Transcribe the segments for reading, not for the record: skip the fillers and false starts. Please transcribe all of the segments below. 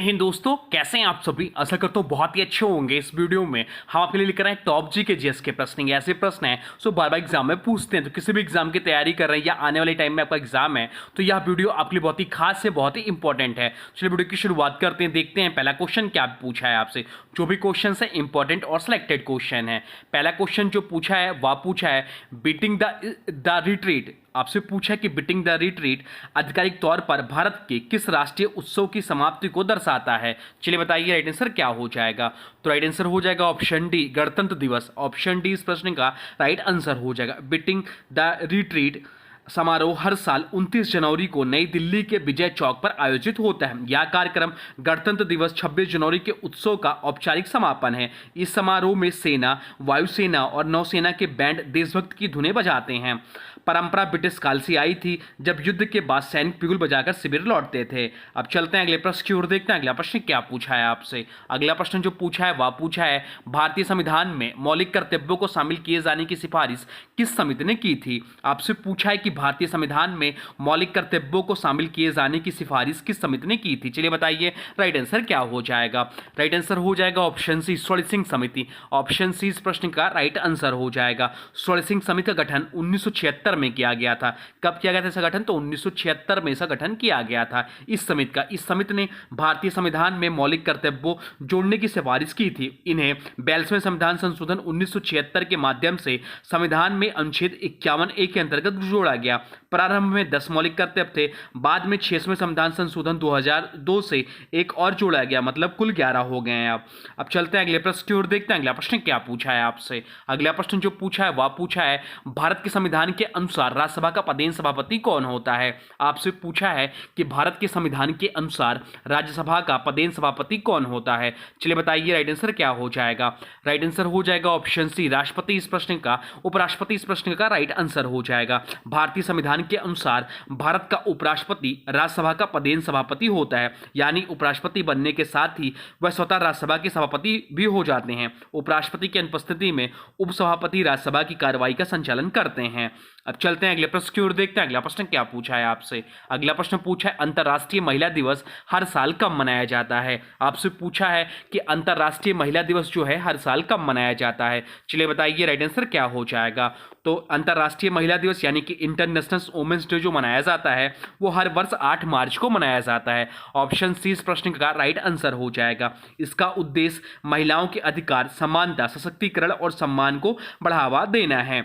जय हिंद दोस्तों, कैसे हैं आप सभी। आशा करता हूँ बहुत ही अच्छे होंगे। इस वीडियो में हम आपके लिए लेकर आए टॉप जी के जीएस के प्रश्न। ये ऐसे प्रश्न हैं सो बार बार एग्जाम में पूछते हैं, तो किसी भी एग्जाम की तैयारी कर रहे हैं या आने वाले टाइम में आपका एग्जाम है तो यह वीडियो आपके लिए बहुत ही खास है, बहुत ही इंपॉर्टेंट है। चलिए वीडियो की शुरुआत करते हैं, देखते हैं पहला क्वेश्चन क्या पूछा है आपसे। जो भी क्वेश्चन है इंपॉर्टेंट और सिलेक्टेड क्वेश्चन है। पहला क्वेश्चन जो पूछा है वह पूछा है बीटिंग द रिट्रीट। आपसे पूछा है कि बीटिंग द रिट्रीट आधिकारिक तौर पर भारत के किस राष्ट्रीय उत्सव की समाप्ति को दर्शाता है। चलिए बताइए राइट आंसर क्या हो जाएगा। तो राइट आंसर हो जाएगा ऑप्शन डी, गणतंत्र दिवस। ऑप्शन डी इस प्रश्न का राइट आंसर हो जाएगा। बीटिंग द रिट्रीट समारोह हर साल 29 जनवरी को नई दिल्ली के विजय चौक पर आयोजित होता है। यह कार्यक्रम गणतंत्र दिवस 26 जनवरी के उत्सव का औपचारिक समापन है। इस समारोह में सेना, वायुसेना और नौसेना के बैंड देशभक्त की धुनें बजाते हैं। परंपरा ब्रिटिश काल से आई थी, जब युद्ध के बाद सैनिक बिगुल बजाकर शिविर लौटते थे। अब चलते हैं अगले प्रश्न की ओर, देखते हैं अगला प्रश्न क्या पूछा है आपसे। अगला प्रश्न जो पूछा है वह पूछा है भारतीय संविधान में मौलिक कर्तव्यों को शामिल किए जाने की सिफारिश किस समिति ने की थी। आपसे पूछा है कि भारतीय संविधान में मौलिक कर्तव्यों को शामिल किए जाने की सिफारिश किस समिति ने की थी। चलिए बताइए राइट आंसर क्या हो जाएगा। राइट आंसर हो जाएगा ऑप्शन सी, स्वर्ण समिति। ऑप्शन सी इस प्रश्न का राइट आंसर हो जाएगा। स्वर्ण समिति का गठन 1976 में किया गया था। कब किया गया था इसका गठन? तो 1976 में इसका गठन किया गया था इस समिति का। इस समिति ने भारतीय संविधान में मौलिक कर्तव्यों जोड़ने की सिफारिश की थी। इन्हें 42वें संविधान संशोधन 1976 के माध्यम से संविधान में अनुच्छेद 51A के अंतर्गत जोड़ा गया। प्रारंभ में 10 मौलिक कर्तव्य थे, बाद में 6वें संविधान संशोधन 2002 से एक और जोड़ा गया, मतलब कुल 11 हो गए हैं। अब चलते हैं अगले प्रश्न की ओर, देखते हैं अगला प्रश्न क्या पूछा है आपसे। अगला प्रश्न जो पूछा है वह पूछा है भारत के संविधान के अनुसार राज्यसभा का पदेन सभापति कौन होता है। आपसे पूछा है कि भारत के संविधान के अनुसार राज्यसभा का पदेन सभापति कौन होता है। चलिए बताइए राइट आंसर क्या हो जाएगा। राइट आंसर हो जाएगा ऑप्शन सी, राष्ट्रपति इस प्रश्न का। उपराष्ट्रपति इस प्रश्न का राइट आंसर हो जाएगा। भारतीय संविधान के अनुसार भारत का उपराष्ट्रपति राज्यसभा का पदेन सभापति होता है, यानी उपराष्ट्रपति बनने के साथ ही वह स्वतः राज्यसभा के सभापति भी हो जाते हैं। उपराष्ट्रपति की अनुपस्थिति में उपसभापति राज्यसभा की कार्रवाई का संचालन करते हैं। अब चलते हैं अगले प्रश्न की ओर, देखते हैं अगला प्रश्न क्या पूछा है आपसे। अगला प्रश्न पूछा है अंतर्राष्ट्रीय महिला दिवस हर साल कब मनाया जाता है। आपसे पूछा है कि अंतर्राष्ट्रीय महिला दिवस जो है हर साल कब मनाया जाता है। चलिए बताइए राइट आंसर क्या हो जाएगा। तो अंतर्राष्ट्रीय महिला दिवस यानी कि इंटरनेशनल वुमेन्स डे जो मनाया जाता है वो हर वर्ष 8 मार्च को मनाया जाता है। ऑप्शन सी इस प्रश्न का राइट आंसर हो जाएगा। इसका उद्देश्य महिलाओं के अधिकार, समानता, सशक्तिकरण और सम्मान को बढ़ावा देना है।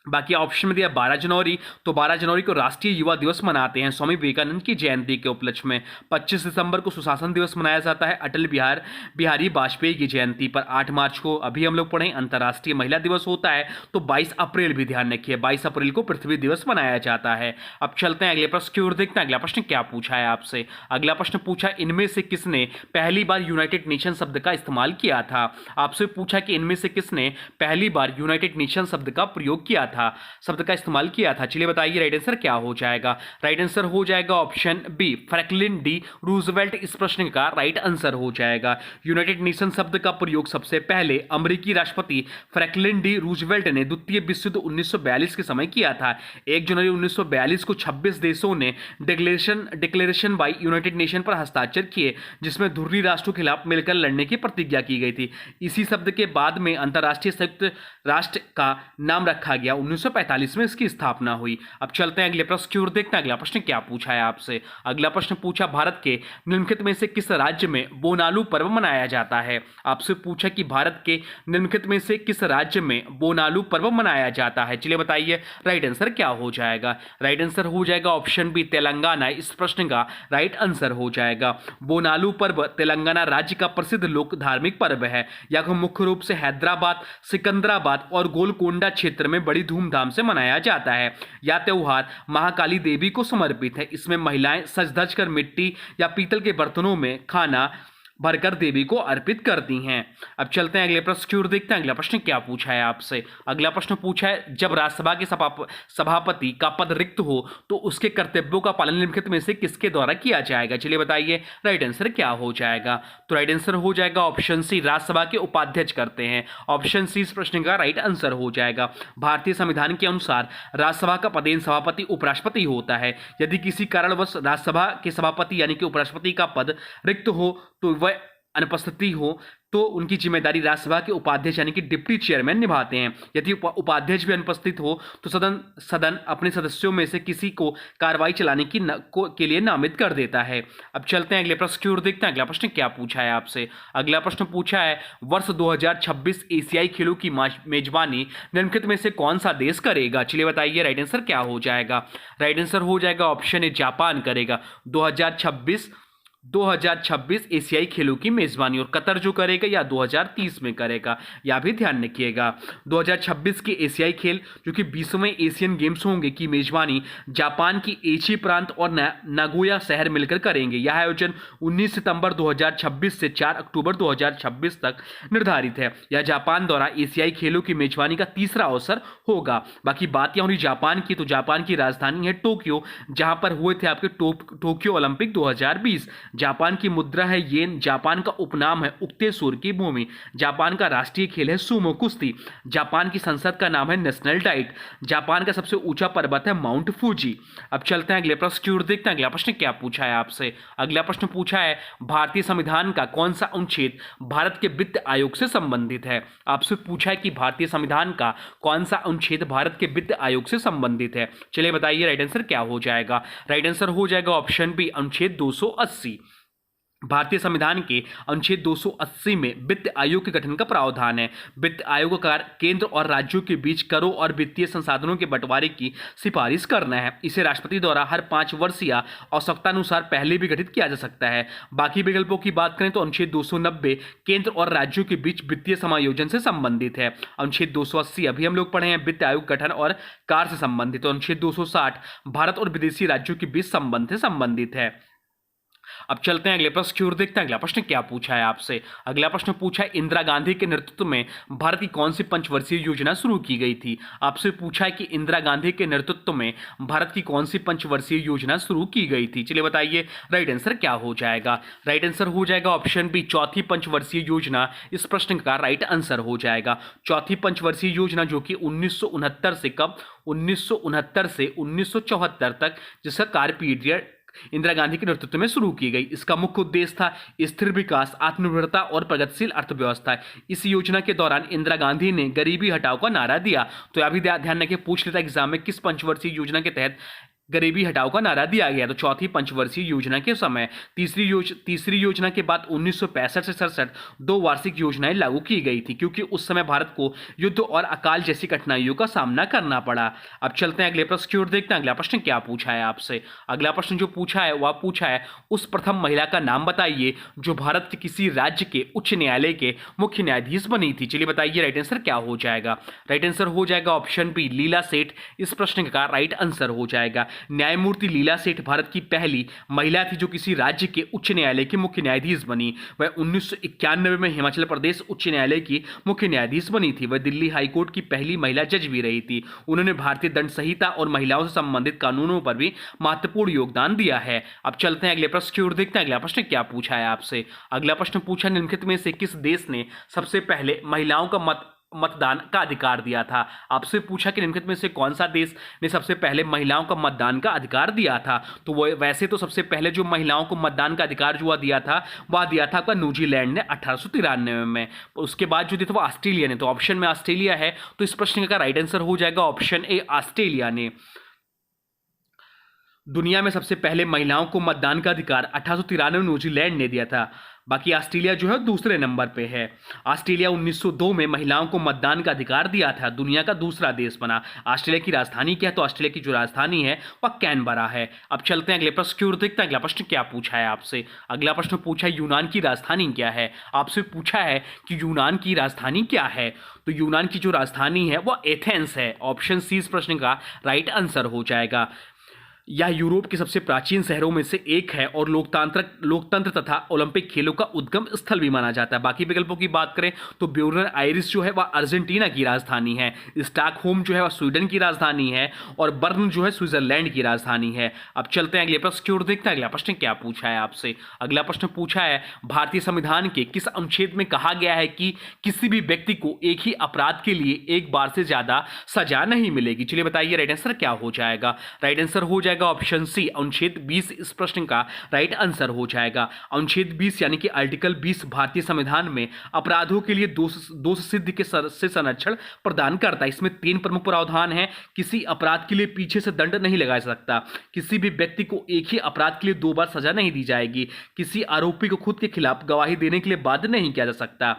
बाकी ऑप्शन में दिया 12 जनवरी, तो 12 जनवरी को राष्ट्रीय युवा दिवस मनाते हैं स्वामी विवेकानंद की जयंती के उपलक्ष्य में। 25 दिसंबर को सुशासन दिवस मनाया जाता है अटल बिहारी वाजपेयी की जयंती पर। 8 मार्च को अभी हम लोग पढ़े अंतर्राष्ट्रीय महिला दिवस होता है। तो 22 अप्रैल भी ध्यान रखिए, 22 अप्रैल को पृथ्वी दिवस मनाया जाता है। अब चलते हैं अगले प्रश्न की ओर, देखते हैं अगला प्रश्न क्या पूछा है आपसे। अगला प्रश्न पूछा इनमें से किसने पहली बार यूनाइटेड नेशन शब्द का इस्तेमाल किया था। आपसे पूछा कि इनमें से किसने पहली बार यूनाइटेड नेशन शब्द का प्रयोग किया था, शब्द का इस्तेमाल किया था। चलिए बताइए राइट आंसर क्या हो जाएगा। राइट आंसर हो जाएगा option B, Franklin D Roosevelt इस प्रश्न का राइट आंसर हो जाएगा। यूनाइटेड नेशन शब्द का प्रयोग सबसे पहले अमेरिकी राष्ट्रपति फ्रैंकलिन डी रूजवेल्ट ने द्वितीय विश्व युद्ध 1942 के समय किया था। 1 जनवरी 1942 को 26 देशों ने डिक्लेरेशन बाय यूनाइटेड नेशन पर हस्ताक्षर किए, जिसमें ध्रुवीय राष्ट्रों के खिलाफ मिलकर लड़ने की प्रतिज्ञा की गई थी। इसी शब्द के बाद में अंतर्राष्ट्रीय संयुक्त राष्ट्र का नाम रखा गया। 1945 में इसकी स्थापना हुई। अब चलते हैं अगले प्रश्न की ओर, देखते हैं अगला प्रश्न क्या पूछा है आपसे। अगला प्रश्न पूछा भारत के निम्नलिखित में से किस राज्य में बोनालू पर्व मनाया जाता है। आपसे पूछा कि भारत के निम्नलिखित में से किस राज्य में बोनालू पर्व मनाया जाता है। चलिए बताइए राइट आंसर क्या हो जाएगा। राइट आंसर हो जाएगा ऑप्शन बी, तेलंगाना इस प्रश्न का राइट आंसर हो जाएगा। बोनालू पर्व तेलंगाना राज्य का प्रसिद्ध लोक धार्मिक पर्व है। यह मुख्य रूप से हैदराबाद, सिकंदराबाद और गोलकोंडा क्षेत्र में बड़ी धूमधाम से मनाया जाता है। यह त्योहार महाकाली देवी को समर्पित है। इसमें महिलाएं सज धज कर मिट्टी या पीतल के बर्तनों में खाना भरकर देवी को अर्पित करती हैं। अब चलते हैं अगले प्रश्न की ओर, देखते हैं अगला प्रश्न क्या पूछा है आपसे। अगला प्रश्न पूछा है, जब राज्यसभा के सभापति का पद रिक्त हो तो उसके कर्तव्यों का पालन निम्नलिखित में से किसके द्वारा किया जाएगा? चलिए बताइए राइट आंसर क्या हो जाएगा। तो राइट आंसर हो जाएगा ऑप्शन सी, राज्यसभा के उपाध्यक्ष करते हैं। ऑप्शन सी इस प्रश्न का राइट आंसर हो जाएगा। भारतीय संविधान के अनुसार राज्यसभा का पदेन सभापति उपराष्ट्रपति होता है। यदि किसी कारणवश राज्यसभा के सभापति यानी कि उपराष्ट्रपति का पद रिक्त हो तो वह अनुपस्थिति हो तो उनकी जिम्मेदारी राज्यसभा के उपाध्यक्ष यानी कि डिप्टी चेयरमैन निभाते हैं। यदि उपाध्यक्ष भी अनुपस्थित हो तो सदन अपने सदस्यों में से किसी को कार्रवाई चलाने के लिए नामित कर देता है। अब चलते हैं अगले प्रश्न की ओर, देखते हैं अगला प्रश्न क्या पूछा है आपसे। अगला प्रश्न पूछा है, वर्ष 2026 एशियाई खेलों की मेजबानी निम्नलिखित में से कौन सा देश करेगा? चलिए बताइए राइट आंसर क्या हो जाएगा। राइट आंसर हो जाएगा ऑप्शन ए, जापान करेगा 2026 एशियाई खेलों की मेजबानी। और कतर जो करेगा या 2030 में करेगा, या भी ध्यान रखिएगा। 2026 के एशियाई खेल जो कि 20वें एशियन गेम्स होंगे की मेजबानी जापान की एची प्रांत और नागोया शहर मिलकर करेंगे। यह आयोजन 19 सितंबर 2026 से 4 अक्टूबर 2026 तक निर्धारित है। यह जापान द्वारा एशियाई खेलों की मेजबानी का तीसरा अवसर होगा। बाकी बात यहाँ हुई जापान की, तो जापान की राजधानी है टोक्यो, जहां पर हुए थे आपके टोक्यो ओलंपिक 2020। जापान की मुद्रा है येन। जापान का उपनाम है उगते सूर्य की भूमि। जापान का राष्ट्रीय खेल है सुमो कुश्ती। जापान की संसद का नाम है नेशनल डाइट। जापान का सबसे ऊंचा पर्वत है माउंट फूजी। अब चलते हैं अगले प्रश्न की ओर, देखते हैं अगला प्रश्न क्या पूछा है आपसे। अगला प्रश्न पूछा है, भारतीय संविधान का कौन सा अनुच्छेद भारत के वित्त आयोग से संबंधित है? आपसे पूछा है कि भारतीय संविधान का कौन सा अनुच्छेद भारत के वित्त आयोग से संबंधित है। चलिए बताइए राइट आंसर क्या हो जाएगा। राइट आंसर हो जाएगा ऑप्शन बी, अनुच्छेद 280। भारतीय संविधान के अनुच्छेद 280 में वित्त आयोग के गठन का प्रावधान है। वित्त आयोग का कार्य केंद्र और राज्यों के बीच करों और वित्तीय संसाधनों के बंटवारे की सिफारिश करना है। इसे राष्ट्रपति द्वारा हर 5 वर्ष या आवश्यकतानुसार पहले भी गठित किया जा सकता है। बाकी विकल्पों की बात करें तो अनुच्छेद 290 केंद्र और राज्यों के बीच वित्तीय समायोजन से संबंधित है। अनुच्छेद 280 अभी हम लोग पढ़े हैं वित्त आयोग गठन और कार्य से संबंधित। तो अनुच्छेद 260 भारत और विदेशी राज्यों के बीच संबंध से संबंधित है। अब चलते हैं अगले प्रश्न की ओर, देखते हैं अगला प्रश्न क्या पूछा है आपसे। अगला प्रश्न पूछा है, इंदिरा गांधी के नेतृत्व में भारत की कौन सी पंचवर्षीय योजना शुरू की गई थी? आपसे पूछा है कि इंदिरा गांधी के नेतृत्व में भारत की कौन सी पंचवर्षीय योजना शुरू की गई थी। चलिए बताइए राइट आंसर क्या हो जाएगा। राइट आंसर हो जाएगा ऑप्शन बी, चौथी पंचवर्षीय योजना इस प्रश्न का राइट आंसर हो जाएगा। चौथी पंचवर्षीय योजना जो कि 1969 से कब 1969 से 1974 तक जिसका कार्य पीरियड इंदिरा गांधी के नेतृत्व में शुरू की गई। इसका मुख्य उद्देश्य था स्थिर विकास, आत्मनिर्भरता और प्रगतिशील अर्थव्यवस्था। इस योजना के दौरान इंदिरा गांधी ने गरीबी हटाओ का नारा दिया। तो यह भी ध्यान रखिए, पूछ लेता एग्जाम में किस पंचवर्षीय योजना के तहत गरीबी हटाओ का नारा दिया गया। तो चौथी पंचवर्षीय योजना के समय तीसरी योजना के बाद 1965 से 67 2 वार्षिक योजनाएं लागू की गई थी, क्योंकि उस समय भारत को युद्ध और अकाल जैसी कठिनाइयों का सामना करना पड़ा। अब चलते हैं अगले प्रश्न की ओर, देखते हैं अगला प्रश्न क्या पूछा है आपसे। अगला प्रश्न जो पूछा है वह पूछा है, उस प्रथम महिला का नाम बताइए जो भारत के किसी राज्य के उच्च न्यायालय के मुख्य न्यायाधीश बनी थी। चलिए बताइए राइट आंसर क्या हो जाएगा। राइट आंसर हो जाएगा ऑप्शन बी, लीला सेठ इस प्रश्न का राइट आंसर हो जाएगा। न्यायमूर्ति लीला सेठ भारत की पहली महिला थी जो किसी राज्य के उच्च न्यायालय की मुख्य न्यायाधीश बनी। वह 1991 में हिमाचल प्रदेश उच्च न्यायालय की मुख्य न्यायाधीश बनी थी। वह दिल्ली हाईकोर्ट की पहली महिला जज भी रही थी। उन्होंने भारतीय दंड संहिता और महिलाओं से संबंधित कानूनों पर भी महत्वपूर्ण योगदान दिया है। अब चलते हैं अगले प्रश्न की ओर, देखते हैं अगला प्रश्न क्या पूछा है आपसे। अगला प्रश्न पूछा, निम्नलिखित में से किस देश ने सबसे पहले महिलाओं का मतदान का अधिकार दिया था? आपसे पूछा कि निम्नलिखित में से कौन सा देश ने सबसे पहले महिलाओं का मतदान का अधिकार दिया था। तो वो वैसे तो सबसे पहले जो महिलाओं को मतदान का अधिकार जो दिया था आपका न्यूजीलैंड ने 1893 में। उसके बाद जो दिया था वो ऑस्ट्रेलिया ने। तो ऑप्शन में ऑस्ट्रेलिया है, तो इस प्रश्न का राइट आंसर हो जाएगा ऑप्शन ए, ऑस्ट्रेलिया ने। दुनिया में सबसे पहले महिलाओं को मतदान का अधिकार 1893 में न्यूजीलैंड ने दिया था। बाकी ऑस्ट्रेलिया जो है दूसरे नंबर पे है। ऑस्ट्रेलिया 1902 में महिलाओं को मतदान का अधिकार दिया था, दुनिया का दूसरा देश बना। ऑस्ट्रेलिया की राजधानी क्या है? तो ऑस्ट्रेलिया की जो राजधानी है वह कैनबरा है। अब चलते हैं अगले प्रश्न की ओर, देखते हैं अगला प्रश्न क्या पूछा है आपसे। अगला प्रश्न पूछा है, यूनान की राजधानी क्या है? आपसे पूछा है कि यूनान की राजधानी क्या है। तो यूनान की जो राजधानी है वह एथेंस है। ऑप्शन सी इस प्रश्न का राइट आंसर हो जाएगा। यह यूरोप के सबसे प्राचीन शहरों में से एक है और लोकतंत्र तथा ओलंपिक खेलों का उद्गम स्थल भी माना जाता है। बाकी विकल्पों की बात करें तो ब्यूनस आयरिस जो है वह अर्जेंटीना की राजधानी है, स्टॉकहोम जो है वह स्वीडन की राजधानी है और बर्न जो है स्विट्जरलैंड की राजधानी है। अब चलते हैं अगले प्रश्न की ओर, देखते हैं अगला प्रश्न क्या पूछा है आपसे। अगला प्रश्न पूछा है भारतीय संविधान के किस अनुच्छेद में कहा गया है कि किसी भी व्यक्ति को एक ही अपराध के लिए एक बार से ज्यादा सजा नहीं मिलेगी। चलिए बताइए राइट आंसर क्या हो जाएगा। राइट आंसर हो जाएगा ऑप्शन सी, अनुच्छेद 20 इस प्रश्न का राइट आंसर हो जाएगा। अनुच्छेद 20 यानी कि आर्टिकल 20 भारतीय संविधान में अपराधों के लिए दोष सिद्धि के से संरक्षण प्रदान करता है। इसमें 3 प्रमुख प्रावधान हैं। किसी अपराध के लिए पीछे से दंड नहीं लगाया जा सकता, किसी भी व्यक्ति को एक ही अपराध के लिए 2 बार सजा नहीं दी जाएगी, किसी आरोपी को खुद के खिलाफ गवाही देने के लिए बाध्य नहीं किया जा सकता।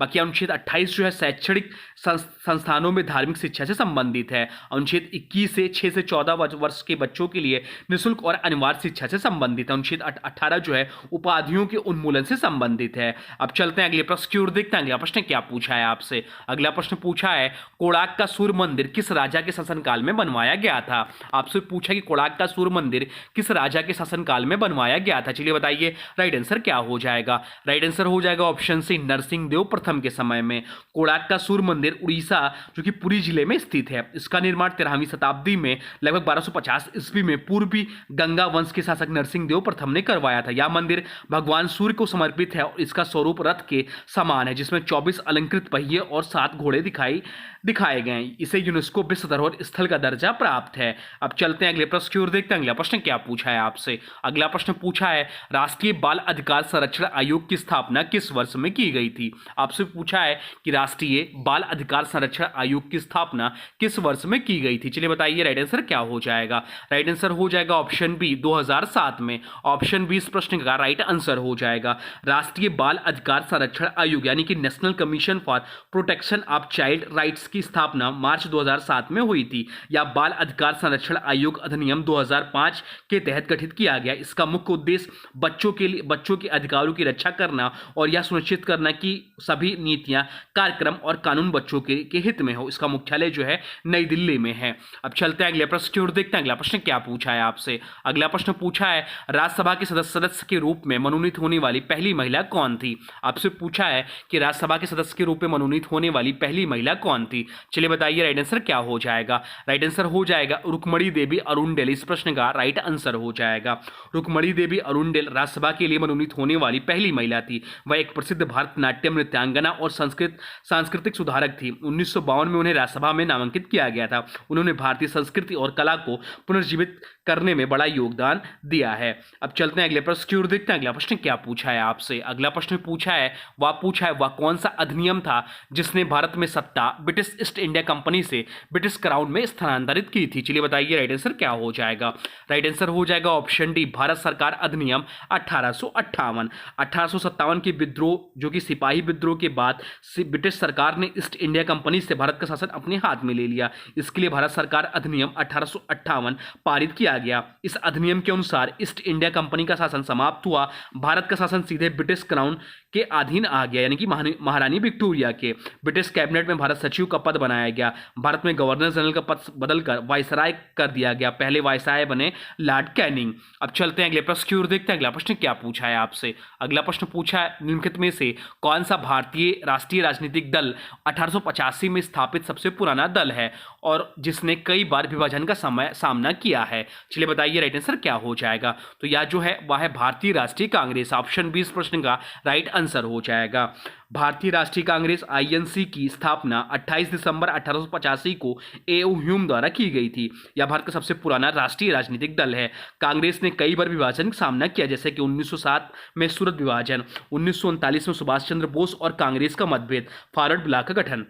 बाकी अनुच्छेद 28 जो है शैक्षणिक संस्थानों में धार्मिक शिक्षा से संबंधित है। अनुच्छेद 21 से 6 से 14 वर्ष के बच्चों के लिए निःशुल्क और अनिवार्य शिक्षा से संबंधित है। अनुच्छेद 18 जो है उपाधियों के उन्मूलन से संबंधित है। अब चलते हैं अगले प्रश्न की ओर, देखते हैं अगला प्रश्न क्या पूछा है आपसे। अगला प्रश्न पूछा है कोणार्क का सूर्य मंदिर किस राजा के शासनकाल में बनवाया गया था। आपसे पूछा कि कोणार्क का सूर्य मंदिर किस राजा के शासनकाल में बनवाया गया था। चलिए बताइए राइट आंसर क्या हो जाएगा। राइट आंसर हो जाएगा ऑप्शन सी, नरसिंह देव प्रथम के समय में। कोणार्क का सूर्य मंदिर उड़ीसा जो कि पुरी जिले में स्थित है। इसका निर्माण 13वीं शताब्दी में लगभग 1250 ईस्वी में पूर्वी गंगा वंश के शासक नरसिंह देव प्रथम ने करवाया था। यह मंदिर भगवान सूर्य को समर्पित है और इसका स्वरूप रथ के समान है, जिसमें 24 अलंकृत पहिए और 7 घोड़े दिखाए गए। इसे यूनेस्को विश्व धरोहर स्थल का दर्जा प्राप्त है। अब चलते हैं अगले प्रश्न की ओर, देखते हैं अगला प्रश्न क्या पूछा है आपसे। अगला प्रश्न पूछा है राष्ट्रीय बाल अधिकार संरक्षण आयोग की स्थापना किस वर्ष में की गई थी। आपसे पूछा है कि राष्ट्रीय बाल अधिकार संरक्षण आयोग की स्थापना किस वर्ष में की गई थी। चलिए बताइए राइट आंसर क्या हो जाएगा। राइट आंसर हो जाएगा ऑप्शन बी, 2007 में। ऑप्शन बी इस प्रश्न का राइट आंसर हो जाएगा। राष्ट्रीय बाल अधिकार संरक्षण आयोग यानी कि national commission for protection of child rights की स्थापना मार्च 2007 में हुई थी। यह बाल अधिकार संरक्षण आयोग अधिनियम 2005 के तहत गठित किया गया। इसका मुख्य उद्देश्य बच्चों के अधिकारों की रक्षा करना और यह सुनिश्चित करना कि सभी नीतियां, कार्यक्रम और कानून बच्चों के हित में हो। इसका मुख्यालय जो है नई दिल्ली में है। अब चलते हैं अगले प्रश्न की ओर, देखते हैं अगला प्रश्न क्या पूछा है आपसे। अगला प्रश्न पूछा है राज्यसभा के सदस्य के रूप में मनोनीत होने वाली पहली महिला कौन थी। आपसे पूछा है कि राज्यसभा के सदस्य के रूप में मनोनीत होने वाली पहली महिला कौन थी। चलिए बताइए राइट आंसर क्या हो जाएगा। राइट आंसर हो जाएगा रुक्मणी देवी अरुणडेल। इस प्रश्न का राइट आंसर हो जाएगा। रुक्मणी देवी अरुणडेल राज्यसभा के लिए मनोनीत होने वाली पहली महिला थी। वह एक प्रसिद्ध भारतनाट्यम नृत्यांगना और सांस्कृतिक सुधारक थी। 1952 में उन्हें राज्यसभा में नामांकित किया गया था। उन्होंने भारतीय संस्कृति और कला को पुनर्जीवित करने में बड़ा योगदान दिया है। अब चलते हैं अगले प्रश्न की ओर, देखते हैं अगला प्रश्न क्या पूछा है आपसे। अगला प्रश्न पूछा है वह कौन सा अधिनियम था जिसने भारत में सत्ता ब्रिटिश ईस्ट इंडिया कंपनी से ब्रिटिश क्राउन में स्थानांतरित की थी। चलिए बताइए राइट आंसर क्या हो जाएगा। राइट आंसर हो जाएगा ऑप्शन डी, भारत सरकार अधिनियम 1858। 1857 के विद्रोह जो कि सिपाही विद्रोह के बाद ब्रिटिश सरकार ने ईस्ट इंडिया कंपनी से भारत का शासन अपने हाथ में ले लिया। इसके लिए भारत सरकार अधिनियम 1858 पारित किया गया। इस अधिनियम के अनुसार ईस्ट इंडिया कंपनी का शासन समाप्त हुआ। भारत का शासन सीधे ब्रिटिश क्राउन के अधीन आ गया, यानी कि महारानी विक्टोरिया के। ब्रिटिश कैबिनेट में भारत सचिव का पद बनाया गया। भारत में गवर्नर जनरल का पद बदलकर वायसराय कर दिया गया। पहले वायसराय बने लॉर्ड कैनिंग। अब चलते हैं अगले प्रश्न की ओर, देखते हैं अगला प्रश्न क्या पूछा है आपसे। अगला प्रश्न पूछा है निम्नलिखित में से कौन सा भारतीय राष्ट्रीय राजनीतिक दल 1885 में स्थापित सबसे पुराना दल है और जिसने कई बार विभाजन का सामना किया है। चलिए बताइए राइट आंसर क्या हो जाएगा। तो यह जो है वह है भारतीय राष्ट्रीय कांग्रेस। ऑप्शन बी इस प्रश्न का राइट आंसर हो जाएगा। भारतीय राष्ट्रीय कांग्रेस आईएनसी की स्थापना 28 दिसंबर 1885 को ए.ओ. ह्यूम द्वारा की गई थी। यह भारत का सबसे पुराना राष्ट्रीय राजनीतिक दल है। कांग्रेस ने कई बार विभाजन का सामना किया, जैसे कि 1907 में सूरत विभाजन, 1939 में सुभाष चंद्र बोस और कांग्रेस का मतभेद, फॉरवर्ड ब्लॉक का गठन।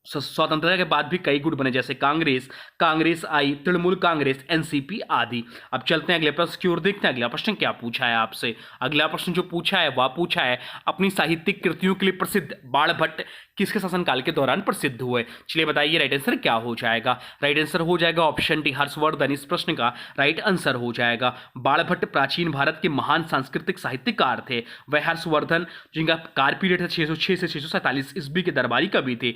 स्वतंत्रता के बाद भी कई गुट बने, जैसे कांग्रेस आई, तृणमूल कांग्रेस, एनसीपी आदि। अब चलते हैं अगले प्रश्न की ओर, देखते हैं अगला प्रश्न क्या पूछा है आपसे। अगला प्रश्न जो पूछा है वह पूछा है अपनी साहित्यिक कृतियों के लिए प्रसिद्ध बाणभट्ट किसके शासनकाल के दौरान प्रसिद्ध हुए। चलिए बताइए राइट आंसर क्या हो जाएगा। राइट आंसर हो जाएगा ऑप्शन डी, हर्षवर्धन। इस प्रश्न का राइट आंसर हो जाएगा। बाणभट्ट प्राचीन भारत के महान सांस्कृतिक साहित्यकार थे। वह हर्षवर्धन जिनका कार्य पीरियड था 606 से 647 ईस्वी के दरबारी कवि थे।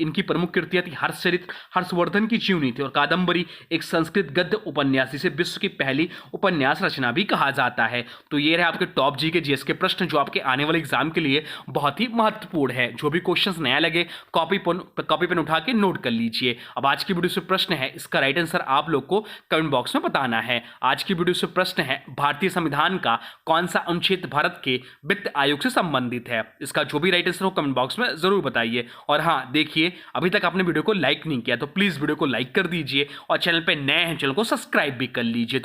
इनकी प्रमुख कृतियां थी हर्षचरित, हर्षवर्धन की जीवनी थी, और कादम्बरी एक संस्कृत गद्य उपन्यास, जिसे विश्व की पहली उपन्यास रचना भी कहा जाता है। तो ये रहे आपके टॉप जी के जीएस के प्रश्न, जो आपके आने वाले एग्जाम के लिए बहुत ही महत्वपूर्ण है। जो भी क्वेश्चंस नया लगे कॉपी पेन उठा के नोट कर लीजिए। अब आज की वीडियो से प्रश्न है, इसका राइट आंसर आप लोग को कमेंट बॉक्स में बताना है। आज की वीडियो से प्रश्न है, भारतीय संविधान का कौन सा अनुच्छेद भारत के वित्त आयोग से संबंधित है? इसका जो भी राइट आंसर हो कमेंट बॉक्स में जरूर बताइए। और हाँ, देखिए अभी तक आपने वीडियो को लाइक नहीं किया तो प्लीज वीडियो को लाइक कर दीजिए, और चैनल पे नए हैं चैनल को सब्सक्राइब भी कर लीजिए।